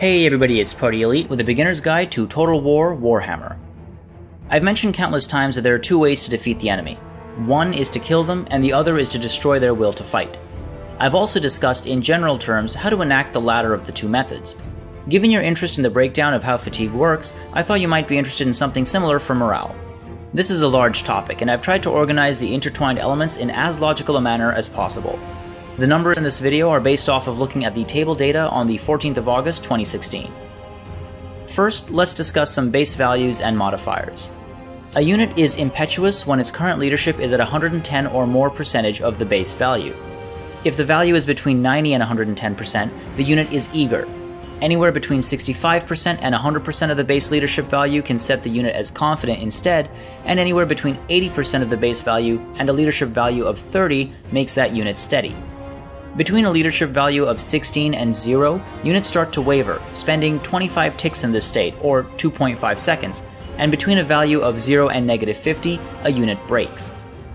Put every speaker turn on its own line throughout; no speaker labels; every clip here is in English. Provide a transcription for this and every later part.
Hey everybody, it's Party Elite with a beginner's guide to Total War Warhammer. I've mentioned countless times that there are two ways to defeat the enemy. One is to kill them, and the other is to destroy their will to fight. I've also discussed in general terms how to enact the latter of the two methods. Given your interest in the breakdown of how fatigue works, I thought you might be interested in something similar for morale. This is a large topic, and I've tried to organize the intertwined elements in as logical a manner as possible. The numbers in this video are based off of looking at the table data on the 14th of August 2016. First, let's discuss some base values and modifiers. A unit is impetuous when its current leadership is at 110 or more percentage of the base value. If the value is between 90 and 110%, the unit is eager. Anywhere between 65% and 100% of the base leadership value can set the unit as confident instead, and anywhere between 80% of the base value and a leadership value of 30 makes that unit steady. Between a leadership value of 16 and 0, units start to waver, spending 25 ticks in this state, or 2.5 seconds, and between a value of 0 and -50, a unit breaks.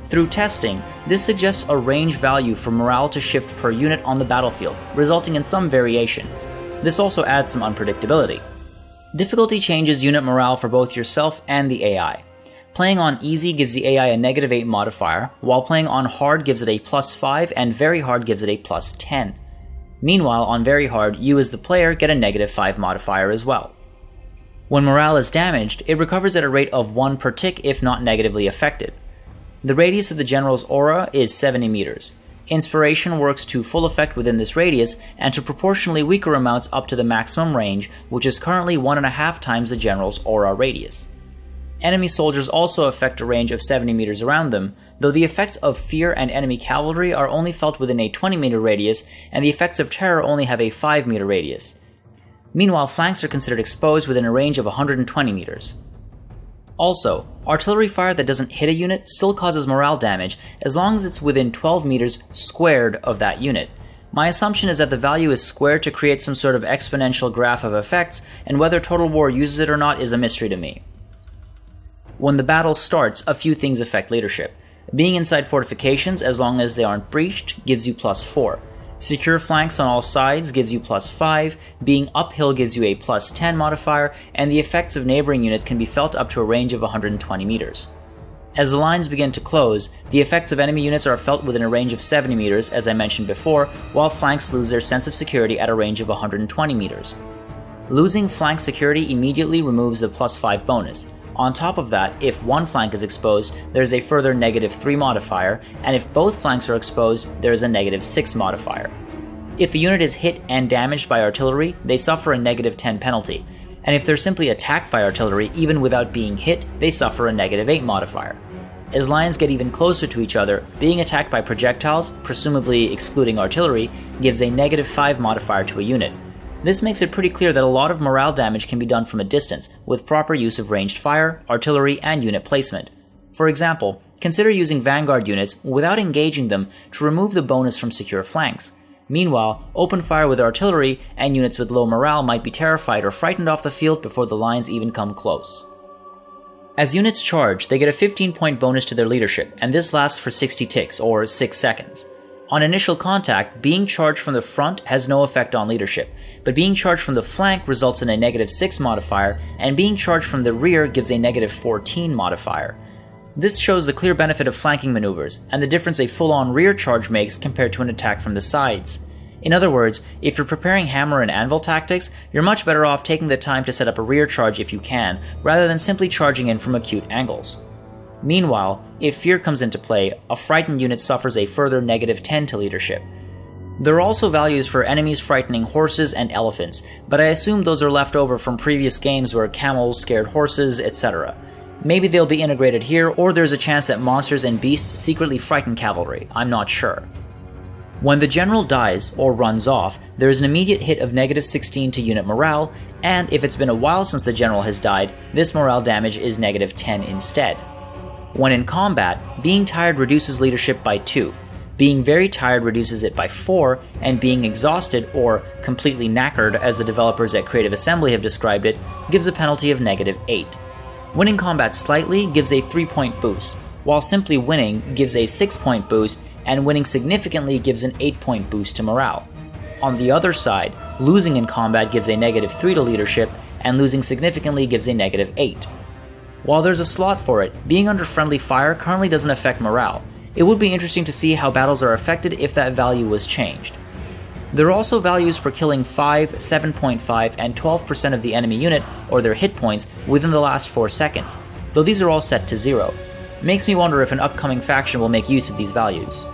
Through testing, this suggests a range value for morale to shift per unit on the battlefield, resulting in some variation. This also adds some unpredictability. Difficulty changes unit morale for both yourself and the AI. Playing on easy gives the AI a -8 modifier, while playing on hard gives it a +5 and very hard gives it a +10. Meanwhile, on very hard, you as the player get a -5 modifier as well. When morale is damaged, it recovers at a rate of 1 per tick if not negatively affected. The radius of the general's aura is 70 meters. Inspiration works to full effect within this radius and to proportionally weaker amounts up to the maximum range, which is currently 1.5 times the general's aura radius. Enemy soldiers also affect a range of 70 meters around them, though the effects of fear and enemy cavalry are only felt within a 20-meter radius, and the effects of terror only have a 5-meter radius. Meanwhile, flanks are considered exposed within a range of 120 meters. Also, artillery fire that doesn't hit a unit still causes morale damage as long as it's within 12 meters squared of that unit. My assumption is that the value is squared to create some sort of exponential graph of effects, and whether Total War uses it or not is a mystery to me. When the battle starts, a few things affect leadership. Being inside fortifications, as long as they aren't breached, gives you +4. Secure flanks on all sides gives you +5, being uphill gives you a +10 modifier, and the effects of neighboring units can be felt up to a range of 120 meters. As the lines begin to close, the effects of enemy units are felt within a range of 70 meters, as I mentioned before, while flanks lose their sense of security at a range of 120 meters. Losing flank security immediately removes the +5 bonus. On top of that, if one flank is exposed, there's a further -3 modifier, and if both flanks are exposed, there is a -6 modifier. If a unit is hit and damaged by artillery, they suffer a -10 penalty, and if they're simply attacked by artillery even without being hit, they suffer a -8 modifier. As lines get even closer to each other, being attacked by projectiles, presumably excluding artillery, gives a -5 modifier to a unit. This makes it pretty clear that a lot of morale damage can be done from a distance, with proper use of ranged fire, artillery, and unit placement. For example, consider using vanguard units without engaging them to remove the bonus from secure flanks. Meanwhile, open fire with artillery, and units with low morale might be terrified or frightened off the field before the lines even come close. As units charge, they get a 15-point bonus to their leadership, and this lasts for 60 ticks, or 6 seconds. On initial contact, being charged from the front has no effect on leadership, but being charged from the flank results in a -6 modifier, and being charged from the rear gives a -14 modifier. This shows the clear benefit of flanking maneuvers, and the difference a full-on rear charge makes compared to an attack from the sides. In other words, if you're preparing hammer and anvil tactics, you're much better off taking the time to set up a rear charge if you can, rather than simply charging in from acute angles. Meanwhile, if fear comes into play, a frightened unit suffers a further -10 to leadership. There are also values for enemies frightening horses and elephants, but I assume those are left over from previous games where camels scared horses, etc. Maybe they'll be integrated here, or there's a chance that monsters and beasts secretly frighten cavalry, I'm not sure. When the general dies, or runs off, there is an immediate hit of -16 to unit morale, and if it's been a while since the general has died, this morale damage is -10 instead. When in combat, being tired reduces leadership by 2, being very tired reduces it by 4, and being exhausted, or completely knackered as the developers at Creative Assembly have described it, gives a penalty of -8. Winning combat slightly gives a 3-point boost, while simply winning gives a 6-point boost, and winning significantly gives an 8-point boost to morale. On the other side, losing in combat gives a -3 to leadership, and losing significantly gives a -8. While there's a slot for it, being under friendly fire currently doesn't affect morale. It would be interesting to see how battles are affected if that value was changed. There are also values for killing 5, 7.5, and 12% of the enemy unit or their hit points within the last 4 seconds, though these are all set to 0. It makes me wonder if an upcoming faction will make use of these values.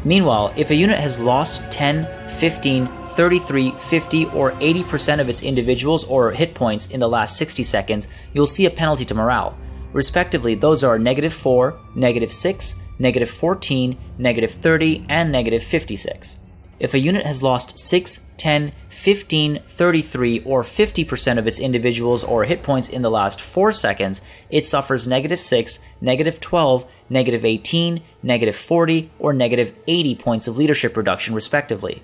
Meanwhile, if a unit has lost 10, 15, 33, 50, or 80% of its individuals or hit points in the last 60 seconds, you'll see a penalty to morale. Respectively, those are -4, -6, -14, -30, and -56. If a unit has lost 6, 10, 15, 33, or 50% of its individuals or hit points in the last 4 seconds, it suffers -6, -12, -18, -40, or -80 points of leadership reduction respectively.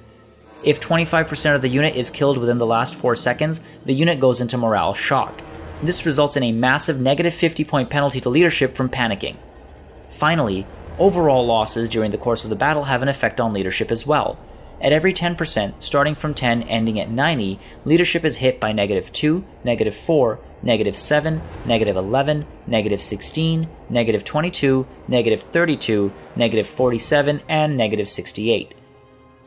If 25% of the unit is killed within the last 4 seconds, the unit goes into morale shock. This results in a massive -50 point penalty to leadership from panicking. Finally, overall losses during the course of the battle have an effect on leadership as well. At every 10%, starting from 10 ending at 90, leadership is hit by -2, -4, -7, -11, -16, -22, -32, -47, and -68.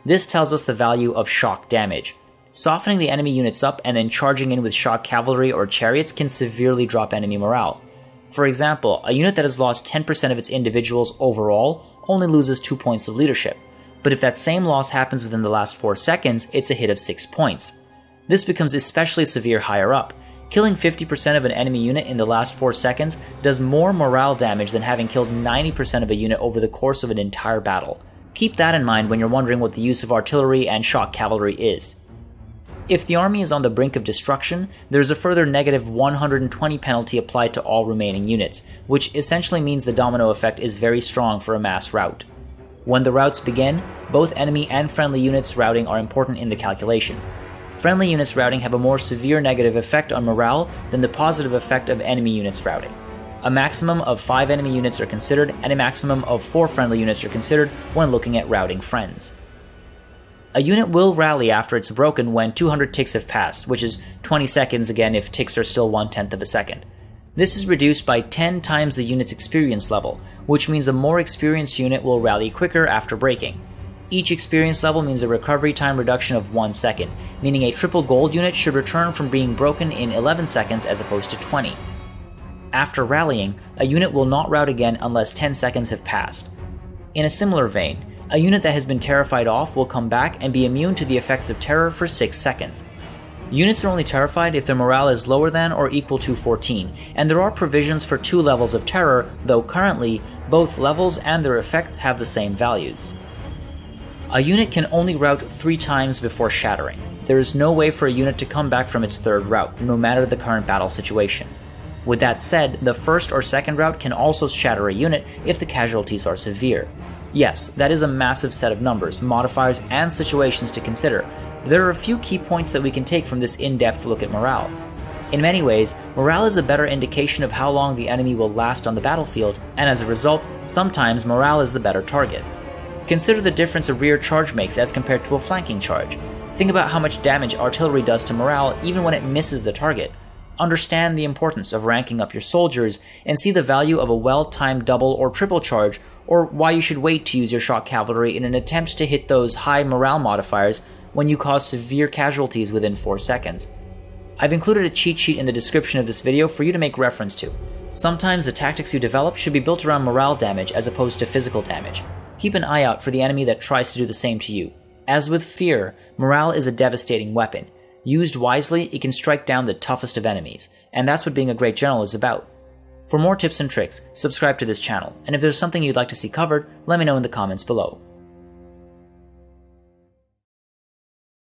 This tells us the value of shock damage. Softening the enemy units up and then charging in with shock cavalry or chariots can severely drop enemy morale. For example, a unit that has lost 10% of its individuals overall only loses 2 points of leadership, but if that same loss happens within the last 4 seconds, it's a hit of 6 points. This becomes especially severe higher up. Killing 50% of an enemy unit in the last 4 seconds does more morale damage than having killed 90% of a unit over the course of an entire battle. Keep that in mind when you're wondering what the use of artillery and shock cavalry is. If the army is on the brink of destruction, there's a further -120 penalty applied to all remaining units, which essentially means the domino effect is very strong for a mass rout. When the routs begin, both enemy and friendly units routing are important in the calculation. Friendly units routing have a more severe negative effect on morale than the positive effect of enemy units routing. A maximum of 5 enemy units are considered, and a maximum of 4 friendly units are considered when looking at routing friends. A unit will rally after it's broken when 200 ticks have passed, which is 20 seconds again if ticks are still 1/10 of a second. This is reduced by 10 times the unit's experience level, which means a more experienced unit will rally quicker after breaking. Each experience level means a recovery time reduction of 1 second, meaning a triple gold unit should return from being broken in 11 seconds as opposed to 20. After rallying, a unit will not rout again unless 10 seconds have passed. In a similar vein, a unit that has been terrified off will come back and be immune to the effects of terror for 6 seconds. Units are only terrified if their morale is lower than or equal to 14, and there are provisions for 2 levels of terror, though currently, both levels and their effects have the same values. A unit can only rout 3 times before shattering. There is no way for a unit to come back from its 3rd rout, no matter the current battle situation. With that said, the 1st or 2nd rout can also shatter a unit if the casualties are severe. Yes, that is a massive set of numbers, modifiers, and situations to consider. There are a few key points that we can take from this in-depth look at morale. In many ways, morale is a better indication of how long the enemy will last on the battlefield, and as a result, sometimes morale is the better target. Consider the difference a rear charge makes as compared to a flanking charge. Think about how much damage artillery does to morale even when it misses the target. Understand the importance of ranking up your soldiers, and see the value of a well-timed double or triple charge, or why you should wait to use your shock cavalry in an attempt to hit those high morale modifiers when you cause severe casualties within 4 seconds. I've included a cheat sheet in the description of this video for you to make reference to. Sometimes the tactics you develop should be built around morale damage as opposed to physical damage. Keep an eye out for the enemy that tries to do the same to you. As with fear, morale is a devastating weapon. Used wisely, it can strike down the toughest of enemies, and that's what being a great general is about. For more tips and tricks, subscribe to this channel, and if there's something you'd like to see covered, let me know in the comments below.